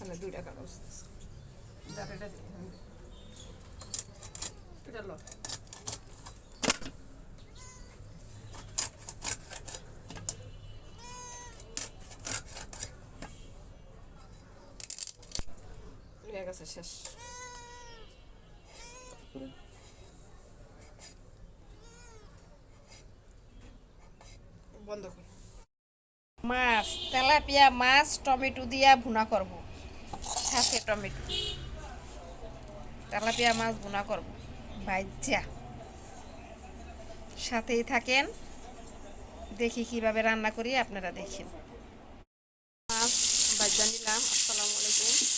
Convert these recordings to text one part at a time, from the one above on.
এখানে 2টা কাগজ আছে এটা লো হয়ে গেছে শেষ বন্ধ কর মাছ তেলাপিয়া মাছ টমেটো দিয়া ভুনা করব সাথে টমেটো তেলাপিয়া মাছ ভুনা করব ভাইজা সাথেই থাকেন দেখি কিভাবে রান্না করি আপনারা দেখেন মাছ ভাজা নিলাম আসসালামু আলাইকুম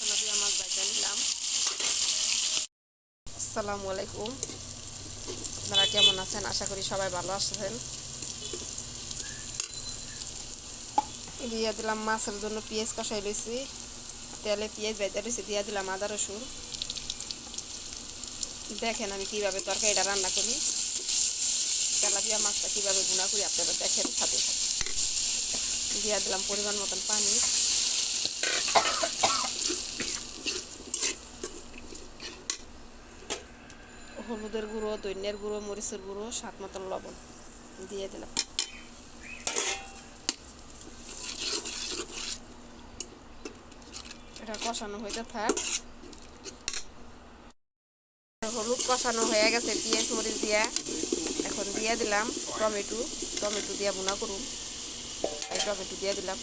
তেলাপিয়া মাছ ভাজা নিলাম আসসালামু আলাইকুম আপনারা কেমন আছেন আশা করি সবাই ভালো আছেন দিয়ে দিলাম মাছের জন্য পেঁয়াজ কষাই লইছি তেলে পেঁয়াজ ভাজা রয়েছে দিয়ে দিলাম আদা রসুন দেখেন আমি কিভাবে তরকারিটা রান্না করি তেলাপিয়া মাছটা কিভাবে ভুনা করি আপনারা দেখেন সাথে দিয়ে দিলাম পরিমাণ মতন পানি হলুদের গুঁড়ো ধনিয়ার গুঁড়ো মরিচের গুঁড়ো স্বাদ মতন লবণ দিয়ে দিলাম এটা কষানো হইতে থাক হলুদ কষানো হয়ে গেছে পেঁয়াজ মরিচ দিয়া এখন দিয়ে দিলাম টমেটো দিয়া ভুনা করুন এই টমেটো দিয়ে দিলাম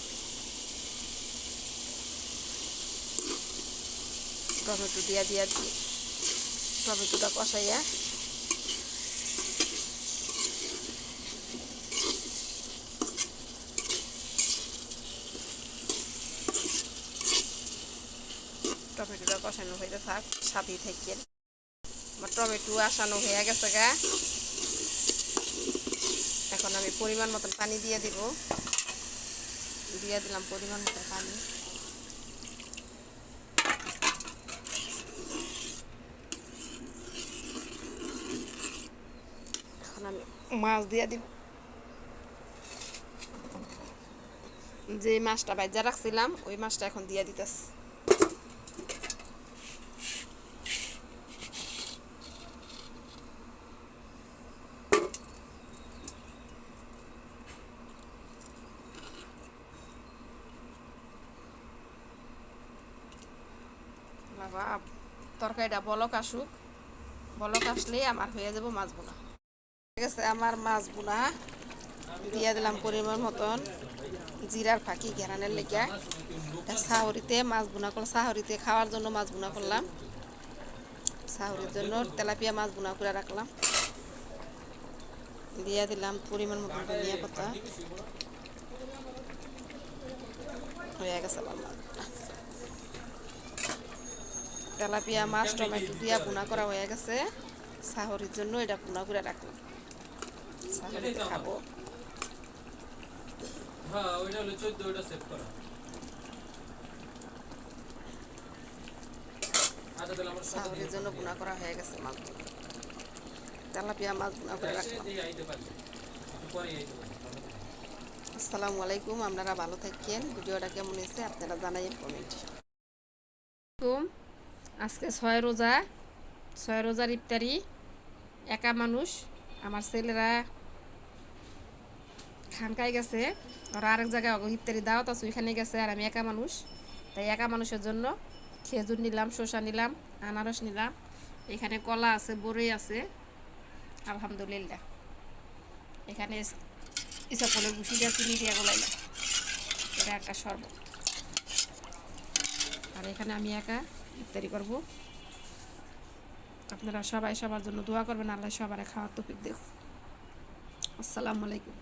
টমেটো দিয়া টমেটোটা কষাইয়া টমেটোটা কষানো হইতে থাক সাথেই থাকেন আমার টমেটো আসানো হয়ে গেছে গা এখন আমি পরিমাণ মতন পানি দিয়ে দিলাম পরিমাণ মতন পানি এখন আমি মাছ দিয়ে দিব যে মাছটা ভাজা রাখছিলাম ওই মাছটা এখন দিয়ে দিতেছি বাবা তরকারিটা বলক আসলেই আমার হয়ে যাব মাছ বোনা ঠিক আছে আমার মাছ বোনা দিয়ে দিলাম পরিমাণ মতন জিরার ফাঁকি ঘেরানের লেগে সাহরিতে মাছ বোনা করলাম সাহরিতে খাওয়ার জন্য মাছ বোনা করলাম সাহরির জন্য তেলাপিয়া মাছ বোনা করে রাখলাম দিয়ে দিলাম পরিমাণ মতন ধনিয়া পাতা হয়ে গেছে আমার মাছ তেলাপিয়া মাছ টমেটো দিয়া ভুনা করা হয়ে গেছে সাহরির জন্য এটা ভুনা করে রাখলাম সাহরিতে খাবো সাহরির জন্য ভুনা করা হয়ে গেছে মাছ তেলাপিয়া মাছ ভুনা করে রাখলাম আসসালামু আলাইকুম আপনারা ভালো থাকেন ভিডিওটা কেমন হয়েছে আপনারা জানাইন কমেন্ট আজকে 6 রোজার ইফতারি একা মানুষ আমার ছেলেরা খানকায় গেছে ওরা আরেক জায়গায় ইফতারি দাওয়াত আছে ওইখানে গেছে আর আমি একা মানুষ তাই একা মানুষের জন্য খেজুর নিলাম শসা নিলাম আনারস নিলাম এখানে কলা আছে বড়ই আছে আলহামদুলিল্লাহ এখানে ইসাফলের ভুসি দিয়ে চিনি দিয়ে গোলাইলাম, এটা একটা শরবত। আর এখানে আমি একা ইফতারি করব। আপনারা সবাই সবার জন্য দোয়া করবেন, আল্লাহ সবার খাওয়ার তৌফিক দেব। আসসালামু আলাইকুম।